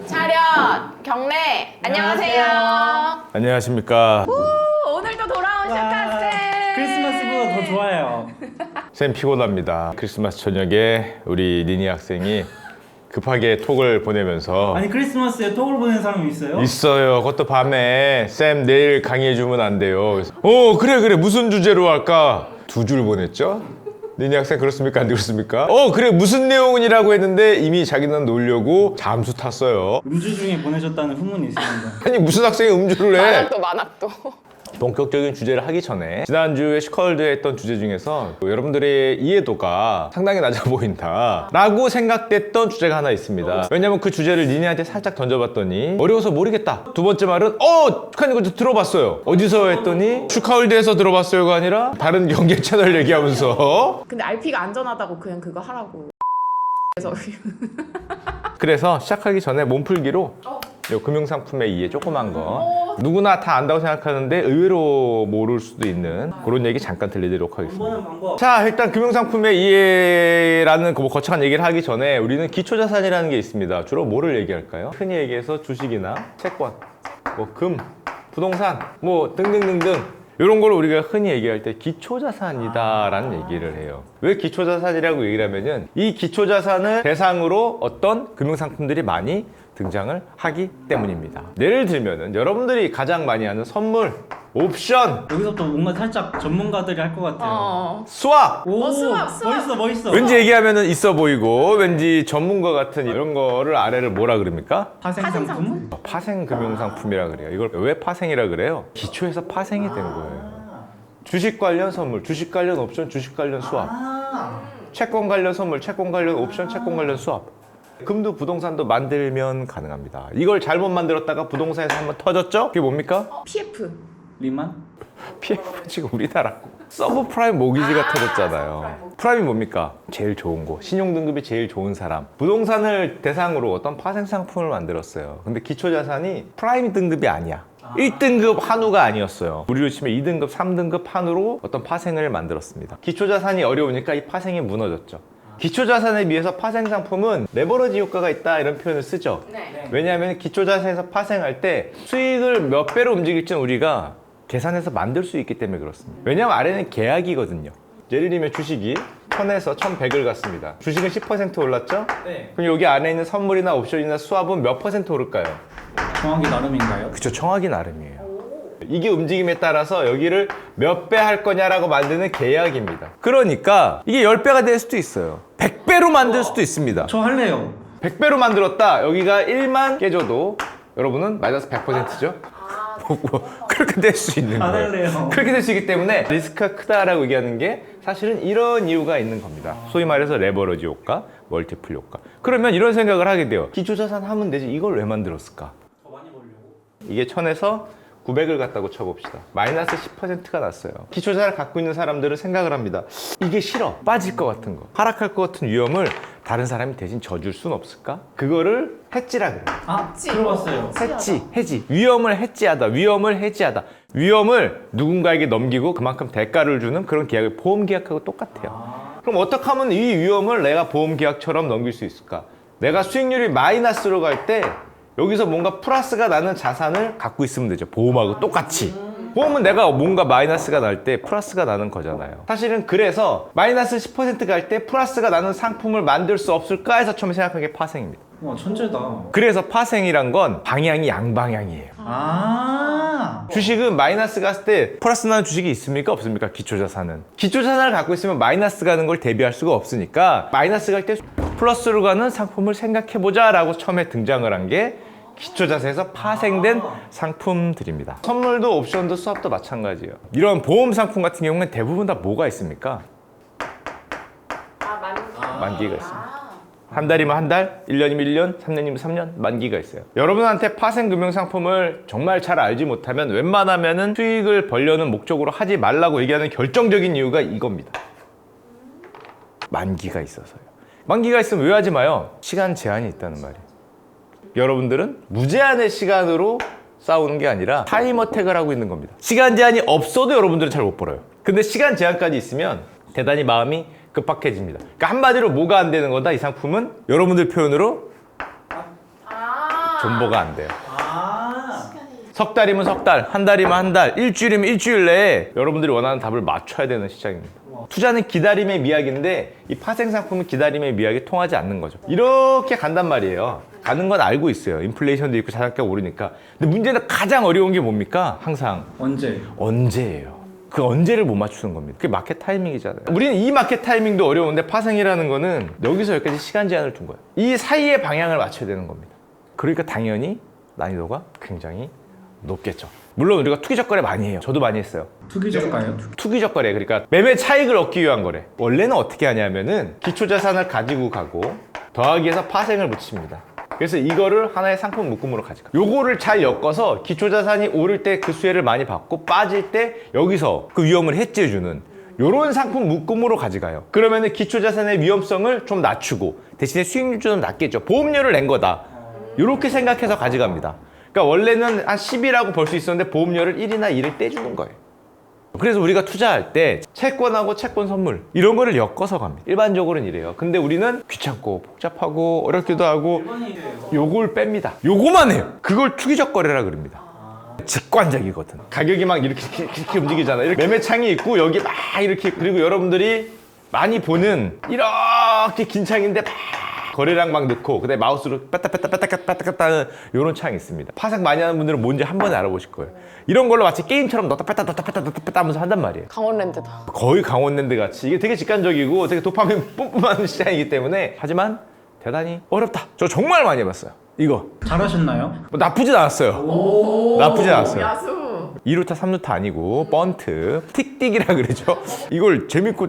차렷 경례 안녕하세요. 안녕하십니까. 오늘도 돌아온 샤카쌤. 크리스마스보다 더 좋아요. 쌤 피곤합니다. 크리스마스 저녁에 우리 니니 학생이 급하게 톡을 보내면서 아니 크리스마스에 톡을 보내는 사람이 있어요? 있어요. 그것도 밤에 쌤 내일 강의해주면 안 돼요. 그래서, 그래 무슨 주제로 할까? 2줄 보냈죠? 니니 학생 그렇습니까? 안 그렇습니까? 그래 무슨 내용이라고 했는데 이미 자기는 놀려고 잠수 탔어요. 음주 중에 보내셨다는 후문이 있습니다. 아니 무슨 학생이 음주를 해? 만학도. 본격적인 주제를 하기 전에 지난주에 시컬드에 했던 주제 중에서 여러분들의 이해도가 상당히 낮아 보인다 라고 생각됐던 주제가 하나 있습니다. 왜냐면 그 주제를 니네한테 살짝 던져봤더니 어려워서 모르겠다. 두 번째 말은 축하님 그거 들어봤어요. 어디서 했더니 슈카월드에서 들어봤어요가 아니라 다른 경계 채널 얘기하면서 근데 RP가 안전하다고 그냥 그거 하라고. 그래서 시작하기 전에 몸풀기로 요 금융상품의 이해 조그만 거 누구나 다 안다고 생각하는데 의외로 모를 수도 있는 그런 얘기 잠깐 들려드리도록 하겠습니다. 보는 방법. 자, 일단 금융상품의 이해라는 그 거창한 얘기를 하기 전에 우리는 기초자산이라는 게 있습니다. 주로 뭐를 얘기할까요? 흔히 얘기해서 주식이나 채권, 금, 부동산, 등등등등 이런 걸 우리가 흔히 얘기할 때 기초자산이다라는 얘기를 해요. 왜 기초자산이라고 얘기를 하면은 이 기초자산을 대상으로 어떤 금융상품들이 많이 등장을 하기 때문입니다. 예를 들면은 여러분들이 가장 많이 하는 선물, 옵션, 여기서부터 뭔가 살짝 전문가들이 할 것 같아요. 수학! 오, 수학. 멋있어. 왠지 얘기하면은 있어 보이고 왠지 전문가 같은 이런 거를 아래를 뭐라 그럽니까? 파생상품? 파생 금융상품이라 그래요. 이걸 왜 파생이라 그래요? 기초에서 파생이 된 거예요. 주식 관련 선물, 주식 관련 옵션, 주식 관련 수합. 채권 관련 선물, 채권 관련 옵션, 채권 관련 수합. 금도 부동산도 만들면 가능합니다. 이걸 잘못 만들었다가 부동산에서 한번 터졌죠? 그게 뭡니까? PF. 리만? PF 지금 우리나라고 서브프라임 모기지가 터졌잖아요. 프라임이 뭡니까? 제일 좋은 거, 신용등급이 제일 좋은 사람. 부동산을 대상으로 어떤 파생상품을 만들었어요. 근데 기초자산이 프라임 등급이 아니야. 1등급 한우가 아니었어요. 우리로 치면 2등급, 3등급 한우로 어떤 파생을 만들었습니다. 기초자산이 어려우니까 이 파생이 무너졌죠. 기초자산에 비해서 파생상품은 레버러지 효과가 있다 이런 표현을 쓰죠. 네. 왜냐하면 기초자산에서 파생할 때 수익을 몇 배로 움직일지는 우리가 계산해서 만들 수 있기 때문에 그렇습니다. 왜냐하면 아래는 계약이거든요. 예를 들면 주식이 1000에서 1100을 갔습니다. 주식은 10% 올랐죠? 네. 그럼 여기 안에 있는 선물이나 옵션이나 수합은 몇 퍼센트 오를까요? 정확히 나름인가요? 그쵸, 정확히 나름이에요. 이게 움직임에 따라서 여기를 몇 배 할 거냐라고 만드는 계약입니다. 그러니까 이게 10배가 될 수도 있어요. 100배로 만들 수도 있습니다. 저 할래요. 100배로 만들었다. 여기가 1만 깨져도 여러분은 마이너스 100%죠? 그렇게 될 수 있는 안 거예요. 할래요. 그렇게 될 수 있기 때문에 리스크가 크다라고 얘기하는 게 사실은 이런 이유가 있는 겁니다. 소위 말해서 레버러지 효과, 멀티플 효과. 그러면 이런 생각을 하게 돼요. 기초자산 하면 되지. 이걸 왜 만들었을까? 더 많이 벌려고? 이게 1000에서 900을 갖다고 쳐봅시다. 마이너스 10%가 났어요. 기초자산을 갖고 있는 사람들은 생각을 합니다. 이게 싫어. 빠질 것 같은 거. 하락할 것 같은 위험을 다른 사람이 대신 져줄 순 없을까? 그거를 해지라 그래요. 들어봤어요. 해지. 위험을 해지하다. 위험을 누군가에게 넘기고 그만큼 대가를 주는 그런 계약을 보험 계약하고 똑같아요. 그럼 어떻게 하면 이 위험을 내가 보험 계약처럼 넘길 수 있을까? 내가 수익률이 마이너스로 갈 때 여기서 뭔가 플러스가 나는 자산을 갖고 있으면 되죠. 보험하고 똑같이. 보험은 내가 뭔가 마이너스가 날 때 플러스가 나는 거잖아요. 사실은 그래서 마이너스 10% 갈 때 플러스가 나는 상품을 만들 수 없을까 해서 처음에 생각한 게 파생입니다. 와 천재다. 그래서 파생이란 건 방향이 양방향이에요. 주식은 마이너스 갔을 때 플러스 나는 주식이 있습니까? 없습니까? 기초자산은. 기초자산을 갖고 있으면 마이너스 가는 걸 대비할 수가 없으니까 마이너스 갈 때 플러스로 가는 상품을 생각해보자 라고 처음에 등장을 한 게 기초자산에서 파생된 상품들입니다. 선물도 옵션도 수합도 마찬가지예요. 이런 보험 상품 같은 경우는 대부분 다 뭐가 있습니까? 만기가 있습니다. 한 달이면 한 달, 1년이면 1년, 3년이면 3년, 만기가 있어요. 여러분한테 파생 금융상품을 정말 잘 알지 못하면 웬만하면은 수익을 벌려는 목적으로 하지 말라고 얘기하는 결정적인 이유가 이겁니다. 만기가 있어서요. 만기가 있으면 왜 하지 마요? 시간 제한이 있다는 말이에요. 여러분들은 무제한의 시간으로 싸우는 게 아니라 타임어택을 하고 있는 겁니다. 시간 제한이 없어도 여러분들은 잘 못 벌어요. 근데 시간 제한까지 있으면 대단히 마음이 급박해집니다. 그러니까 한마디로 뭐가 안 되는 거다 이 상품은 여러분들 표현으로 존버가 안 돼요. 아. 석 달이면 석 달, 한 달이면 한 달, 일주일이면 일주일 내에 여러분들이 원하는 답을 맞춰야 되는 시장입니다. 투자는 기다림의 미학인데 이 파생 상품은 기다림의 미학이 통하지 않는 거죠. 이렇게 간단 말이에요. 가는 건 알고 있어요. 인플레이션도 있고 자산가가 오르니까. 근데 문제는 가장 어려운 게 뭡니까? 항상 언제예요. 그 언제를 못 맞추는 겁니다. 그게 마켓 타이밍이잖아요. 우리는 이 마켓 타이밍도 어려운데 파생이라는 거는 여기서 여기까지 시간 제한을 둔 거예요. 이 사이의 방향을 맞춰야 되는 겁니다. 그러니까 당연히 난이도가 굉장히 높겠죠. 물론 우리가 투기적 거래 많이 해요. 저도 많이 했어요. 투기적가요? 투기적 거래, 그러니까 매매 차익을 얻기 위한 거래. 원래는 어떻게 하냐면은 기초자산을 가지고 가고 더하기 해서 파생을 붙입니다. 그래서 이거를 하나의 상품 묶음으로 가져가. 요거를 잘 엮어서 기초자산이 오를 때 그 수혜를 많이 받고 빠질 때 여기서 그 위험을 해지해주는 요런 상품 묶음으로 가져가요. 그러면은 기초자산의 위험성을 좀 낮추고 대신에 수익률 좀 낮겠죠. 보험료를 낸 거다. 요렇게 생각해서 가져갑니다. 그러니까 원래는 한 10이라고 볼 수 있었는데 보험료를 1이나 2를 떼주는 거예요. 그래서 우리가 투자할 때 채권하고 채권 선물 이런 거를 엮어서 갑니다. 일반적으로는 이래요. 근데 우리는 귀찮고 복잡하고 어렵기도 하고 요걸 뺍니다. 요거만 해요. 그걸 투기적 거래라 그럽니다. 직관적이거든. 가격이 막 이렇게 움직이잖아요. 이렇게 매매창이 있고 여기 막 이렇게, 그리고 여러분들이 많이 보는 이렇게 긴 창인데 막 거래량 막 넣고 그다음에 마우스로 뺐다 하는 이런 창이 있습니다. 파생 많이 하는 분들은 뭔지 한 번에 알아보실 거예요. 이런 걸로 마치 게임처럼 넣다 뺐다 하면서 한단 말이에요. 강원랜드다. 거의 강원랜드 같이. 이게 되게 직관적이고 되게 도파민 뿜뿜하는 시장이기 때문에, 하지만 대단히 어렵다. 저 정말 많이 해봤어요. 이거 잘하셨나요? 뭐 나쁘진 않았어요. 나쁘진 않았어요. 야수. 2루타 3루타 아니고 번트 틱틱이라 그러죠. 이걸 재밌고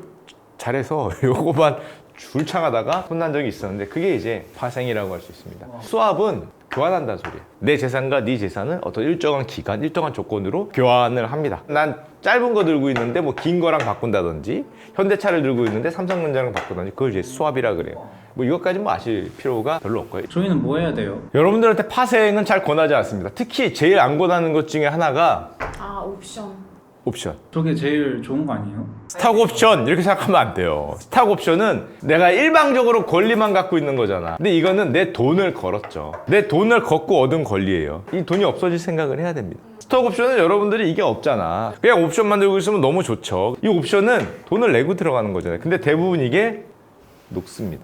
잘해서 요거만 줄창하다가 혼난 적이 있었는데 그게 이제 파생이라고 할 수 있습니다. 수합은 교환한다는 소리예요. 내 재산과 네 재산을 어떤 일정한 기간, 일정한 조건으로 교환을 합니다. 난 짧은 거 들고 있는데 뭐 긴 거랑 바꾼다든지, 현대차를 들고 있는데 삼성전자랑 바꾼다든지, 그걸 이제 수합이라 그래요. 뭐 이것까지 뭐 아실 필요가 별로 없고요. 저희는 뭐 해야 돼요? 여러분들한테 파생은 잘 권하지 않습니다. 특히 제일 안 권하는 것 중에 하나가 아, 옵션. 저게 제일 좋은 거 아니에요? 스탁 옵션 이렇게 생각하면 안 돼요. 스탁 옵션은 내가 일방적으로 권리만 갖고 있는 거잖아. 근데 이거는 내 돈을 걸었죠. 내 돈을 걷고 얻은 권리예요. 이 돈이 없어질 생각을 해야 됩니다. 스톡 옵션은 여러분들이 이게 없잖아. 그냥 옵션만 들고 있으면 너무 좋죠. 이 옵션은 돈을 내고 들어가는 거잖아요. 근데 대부분 이게 녹습니다.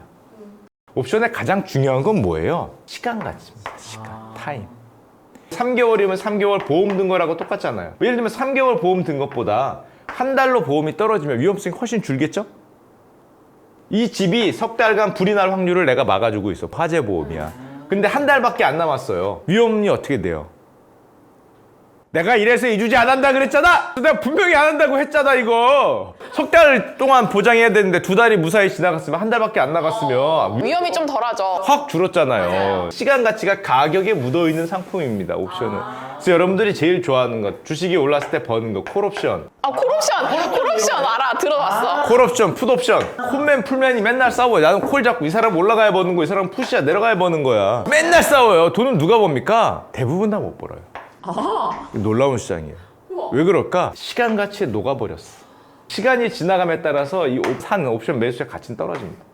옵션의 가장 중요한 건 뭐예요? 시간 가치입니다. 시간, 타임. 3개월이면 3개월 보험 든 거라고 똑같잖아요. 예를 들면 3개월 보험 든 것보다 한 달로 보험이 떨어지면 위험성이 훨씬 줄겠죠? 이 집이 석 달간 불이 날 확률을 내가 막아주고 있어. 화재 보험이야. 근데 한 달밖에 안 남았어요. 위험이 어떻게 돼요? 내가 이래서 이주지 안 한다 그랬잖아! 내가 분명히 안 한다고 했잖아, 이거! 석 달 동안 보장해야 되는데 2달이 무사히 지나갔으면, 한 달밖에 안 나갔으면 위험이 좀 덜하죠. 확 줄었잖아요. 맞아요. 시간 가치가 가격에 묻어있는 상품입니다, 옵션은. 그래서 여러분들이 제일 좋아하는 것, 주식이 올랐을 때 버는 거, 콜옵션. 아, 콜옵션 알아. 들어봤어. 콜옵션, 풋옵션. 콜맨, 풀맨이 맨날 싸워요. 나는 콜 잡고 이 사람 올라가야 버는 거, 이 사람 푸시야 내려가야 버는 거야. 맨날 싸워요. 돈은 누가 법니까? 대부분 다 못 벌어요. 놀라운 시장이에요. 왜 그럴까? 시간 가치에 녹아버렸어. 시간이 지나감에 따라서 이 산 옵션 매수의 가치는 떨어집니다.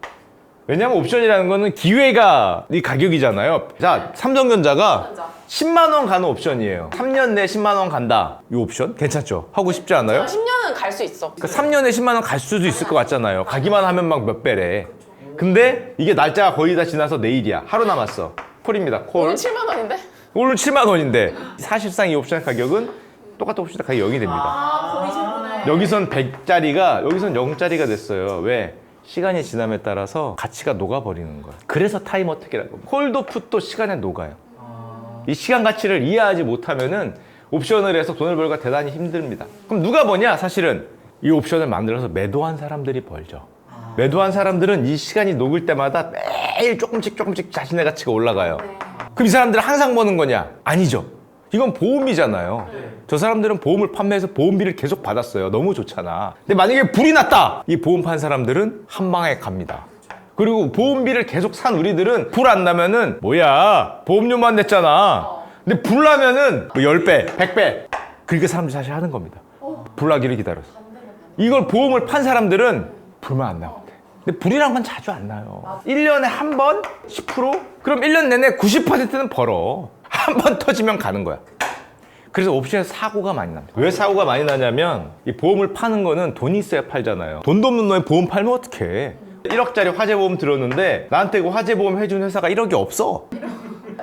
왜냐하면 옵션이라는 거는 기회가 이 가격이잖아요. 자, 삼성전자가 10만 원 가는 옵션이에요. 3년 내에 10만 원 간다. 이 옵션 괜찮죠? 하고 싶지 않아요? 10년은 갈 수 있어. 그러니까 3년에 10만 원 갈 수도 있을 것 같잖아요. 가기만 하면 막 몇 배래. 근데 이게 날짜가 거의 다 지나서 내일이야. 하루 남았어. 콜입니다. 콜. 오늘 7만 원인데? 오늘 7만 원인데 사실상 이 옵션 가격은 똑같은 옵션 가격이 0이 됩니다. 아, 거의 제로네. 여기선 100짜리가 여기선 0짜리가 됐어요. 왜? 시간이 지남에 따라서 가치가 녹아버리는 거야. 그래서 타임 어택이라고 합니다. 콜도 풋도 시간에 녹아요. 이 시간 가치를 이해하지 못하면은 옵션을 해서 돈을 벌기가 대단히 힘듭니다. 그럼 누가 버냐? 사실은 이 옵션을 만들어서 매도한 사람들이 벌죠. 매도한 사람들은 이 시간이 녹을 때마다 매일 조금씩 자신의 가치가 올라가요. 그럼 이 사람들은 항상 버는 거냐? 아니죠. 이건 보험이잖아요. 저 사람들은 보험을 판매해서 보험비를 계속 받았어요. 너무 좋잖아. 근데 만약에 불이 났다! 이 보험 판 사람들은 한 방에 갑니다. 그리고 보험비를 계속 산 우리들은 불 안 나면은 뭐야, 보험료만 냈잖아. 근데 불 나면은 뭐 10배, 100배. 그렇게 사람들이 사실 하는 겁니다. 불 나기를 기다려서. 이걸 보험을 판 사람들은 불만 안 나면 돼. 근데 불이란 건 자주 안 나요. 1년에 한 번 10%? 그럼 1년 내내 90%는 벌어. 한 번 터지면 가는 거야. 그래서 옵션에서 사고가 많이 납니다. 왜 사고가 많이 나냐면 이 보험을 파는 거는 돈이 있어야 팔잖아요. 돈도 없는 놈에 보험 팔면 어떡해. 1억짜리 화재보험 들었는데 나한테 그 화재보험 해준 회사가 1억이 없어.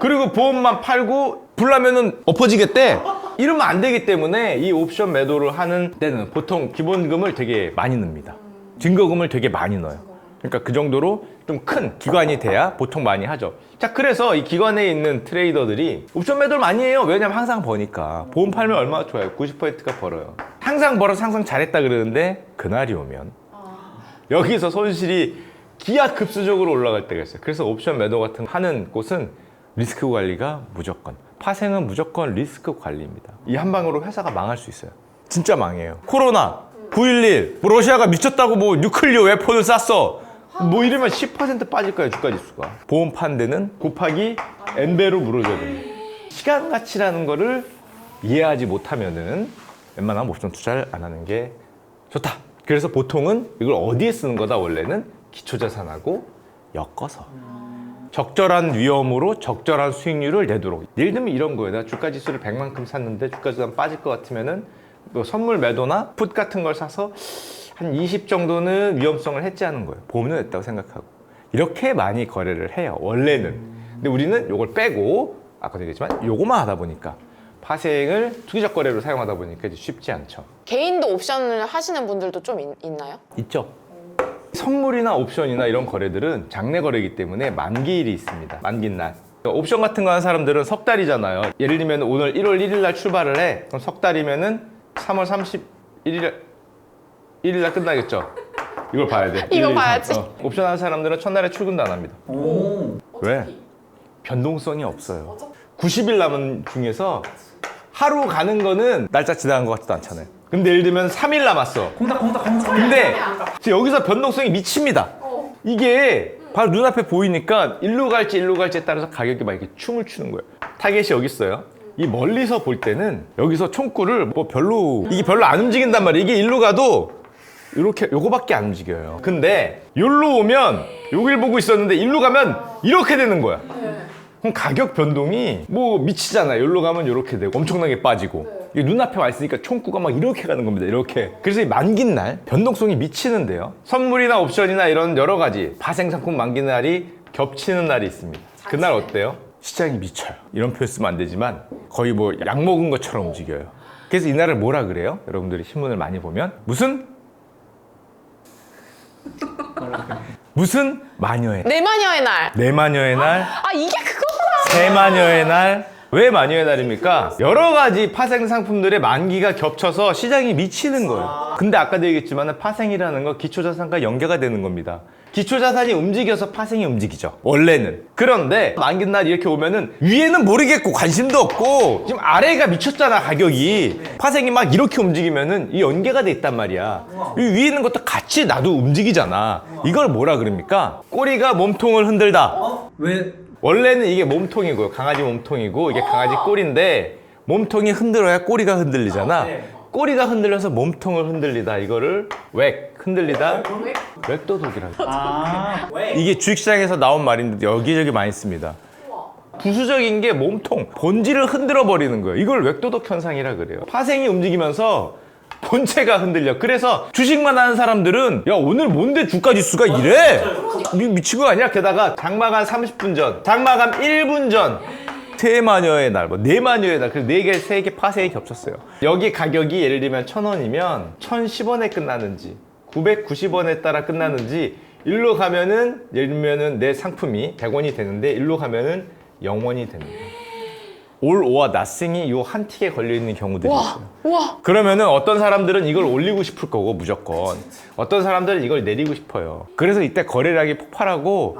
그리고 보험만 팔고 불나면은 엎어지겠대. 이러면 안 되기 때문에 이 옵션 매도를 하는 때는 보통 기본금을 되게 많이 넣습니다. 증거금을 되게 많이 넣어요. 그러니까 그 정도로 좀 큰 기관이 돼야 보통 많이 하죠. 자, 그래서 이 기관에 있는 트레이더들이 옵션 매도를 많이 해요. 왜냐면 항상 버니까. 보험 팔면 얼마나 좋아요. 90%가 벌어요. 항상 벌어서 항상 잘했다 그러는데 그날이 오면 여기서 손실이 기하급수적으로 올라갈 때가 있어요. 그래서 옵션 매도 같은 거 하는 곳은 리스크 관리가 무조건. 파생은 무조건 리스크 관리입니다. 이 한 방으로 회사가 망할 수 있어요. 진짜 망해요. 코로나, 9.11, 뭐 러시아가 미쳤다고 뭐 뉴클리어 웨폰을 쐈어. 뭐 이러면 10% 빠질 거예요, 주가 지수가. 보험 판 데는 곱하기 n배로 물어줘야 됩니다. 시간 가치라는 거를 이해하지 못하면은 웬만하면 옵션 투자를 안 하는 게 좋다. 그래서 보통은 이걸 어디에 쓰는 거다, 원래는? 기초자산하고 엮어서. 적절한 위험으로 적절한 수익률을 내도록. 예를 들면 이런 거예요. 내가 주가 지수를 100만큼 샀는데 주가 지수가 빠질 것 같으면은 뭐 선물 매도나 풋 같은 걸 사서 한 20 정도는 위험성을 해지하는 거예요. 보험료 냈다고 생각하고. 이렇게 많이 거래를 해요, 원래는. 근데 우리는 이걸 빼고 아까도 얘기했지만 요거만 하다 보니까 파생을 투기적 거래로 사용하다 보니까 이제 쉽지 않죠. 개인도 옵션을 하시는 분들도 좀 있나요? 있죠. 선물이나 옵션이나 이런 거래들은 장내 거래이기 때문에 만기일이 있습니다. 만기날. 옵션 같은 거 하는 사람들은 석 달이잖아요. 예를 들면 오늘 1월 1일 날 출발을 해. 그럼 석 달이면은 3월 31일 날 끝나겠죠. 이걸 봐야 돼. 이거 1, 2, 3. 봐야지. 옵션 하는 사람들은 첫날에 출근도 안 합니다. 오. 왜? 변동성이 없어요. 90일 남은 중에서 하루 가는 거는 날짜 지나간 것 같지도 않잖아요. 근데 예를 들면 3일 남았어. 콩닥. 근데 여기서 변동성이 미칩니다. 이게 바로 눈앞에 보이니까 일로 갈지에 따라서 가격이 막 이렇게 춤을 추는 거예요. 타겟이 여기 있어요. 이 멀리서 볼 때는 여기서 총구를 뭐 이게 별로 안 움직인단 말이에요. 이게 일로 가도 이렇게 요거밖에 안 움직여요. 근데 여기로 오면 여길 보고 있었는데 일로 가면 이렇게 되는 거야. 그럼 가격 변동이 뭐 미치잖아요. 여기로 가면 이렇게 되고 엄청나게 빠지고. 이게 눈앞에 와 있으니까 총구가 막 이렇게 가는 겁니다. 이렇게. 그래서 이 만긴 날 변동성이 미치는데요. 선물이나 옵션이나 이런 여러 가지 파생상품 만긴 날이 겹치는 날이 있습니다. 그날 어때요? 시장이 미쳐요. 이런 표현 쓰면 안 되지만 거의 뭐 약 먹은 것처럼 움직여요. 그래서 이날을 뭐라 그래요? 여러분들이 신문을 많이 보면 무슨 마녀의 내 마녀의 날. 내 마녀의 날, 아, 이게 그거구나. 새 마녀의 날. 왜 마녀의 날입니까? 여러 가지 파생 상품들의 만기가 겹쳐서 시장이 미치는 거예요. 근데 아까도 얘기했지만 파생이라는 건 기초자산과 연계가 되는 겁니다. 기초자산이 움직여서 파생이 움직이죠, 원래는. 그런데 만기날 이렇게 오면은 위에는 모르겠고 관심도 없고 지금 아래가 미쳤잖아, 가격이. 파생이 막 이렇게 움직이면은 이 연계가 돼 있단 말이야. 이 위에 있는 것도 같이 나도 움직이잖아. 이걸 뭐라 그럽니까? 꼬리가 몸통을 흔들다. 왜? 원래는 이게 몸통이고요. 강아지 몸통이고 이게 강아지 꼬리인데 몸통이 흔들어야 꼬리가 흔들리잖아. 꼬리가 흔들려서 몸통을 흔들리다. 이거를 흔들리다. 웩도독이라고. 이게 주식시장에서 나온 말인데 여기저기 많이 씁니다. 부수적인 게 몸통, 본질을 흔들어 버리는 거예요. 이걸 웩도독 현상이라 그래요. 파생이 움직이면서 본체가 흔들려. 그래서 주식만 하는 사람들은 야, 오늘 뭔데 주가 지수가 이래? 미친 거 아니야? 게다가 장마감 30분 전, 장마감 1분 전 세 마녀의 날, 네 마녀의 날, 그래서 4개, 3개 파생이 겹쳤어요. 여기 가격이 예를 들면 1,000원이면 1,010원에 끝나는지 990원에 따라 끝나는지 일로 가면은 예를 들면은 내 상품이 100원이 되는데 일로 가면은 0원이 됩니다. all or nothing이 이 한 틱에 걸려있는 경우들이 있어요. 우와. 그러면은 어떤 사람들은 이걸 올리고 싶을 거고 무조건 어떤 사람들은 이걸 내리고 싶어요. 그래서 이때 거래량이 폭발하고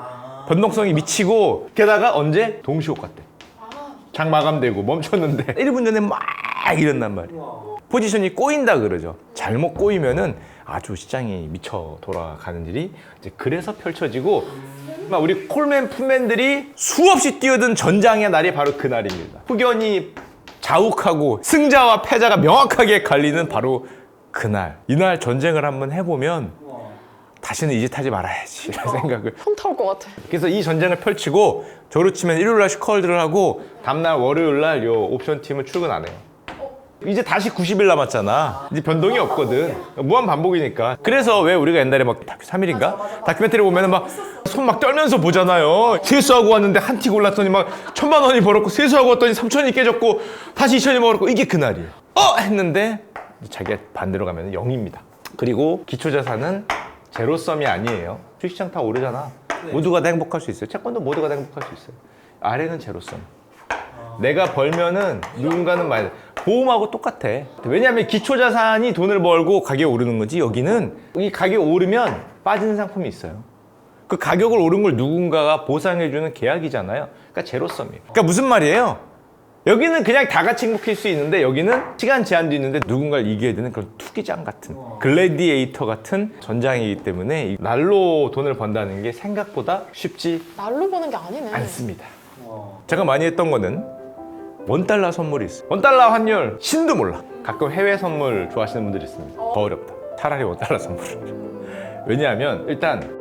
변동성이 미치고 게다가 언제? 동시효과 때 장마감되고 멈췄는데 1분 전에 막 이런단 말이에요. 포지션이 꼬인다 그러죠. 잘못 꼬이면은 아주 시장이 미쳐 돌아가는 일이 이제 그래서 펼쳐지고 우리 콜맨 풋맨들이 수없이 뛰어든 전장의 날이 바로 그 날입니다. 후견이 자욱하고 승자와 패자가 명확하게 갈리는 바로 그날. 이날 전쟁을 한번 해보면 다시는 이 짓 하지 말아야지 이런 생각을. 현타 올 것 같아. 그래서 이 전쟁을 펼치고 저로 치면 일요일날 슈커홀드를 하고 다음날 월요일날 요 옵션 팀을 출근 안 해요. 이제 다시 90일 남았잖아. 이제 변동이 없거든. 무한 반복이니까. 그래서 왜 우리가 옛날에 막 다큐 3일인가? 다큐멘터리 보면은 막 손 막 떨면서 보잖아요. 세수하고 왔는데 한 티 골랐더니 막 1,000만 원이 벌었고 세수하고 왔더니 3,000이 깨졌고 다시 2,000이 벌었고 이게 그날이에요. 했는데 자기가 반대로 가면 0입니다. 그리고 기초자산은 제로섬이 아니에요. 주식시장 다 오르잖아. 모두가 다 행복할 수 있어요. 채권도 모두가 다 행복할 수 있어요. 아래는 제로섬. 내가 벌면은 누군가는 많이 보험하고 똑같아. 왜냐하면 기초자산이 돈을 벌고 가격이 오르는 거지. 여기는 이 가격이 오르면 빠지는 상품이 있어요. 그 가격을 오른 걸 누군가가 보상해주는 계약이잖아요. 그러니까 제로섬이에요. 그러니까 무슨 말이에요? 여기는 그냥 다 같이 행복할 수 있는데 여기는 시간 제한도 있는데 누군가를 이겨야 되는 그런 투기장 같은 글래디에이터 같은 전장이기 때문에 이 날로 돈을 번다는 게 생각보다 쉽지 날로 보는 게 아니네. 않습니다. 제가 많이 했던 거는 $1 선물이 있어요. $1 환율 신도 몰라. 가끔 해외 선물 좋아하시는 분들이 있습니다. 더 어렵다. 차라리 $1 선물. 왜냐하면 일단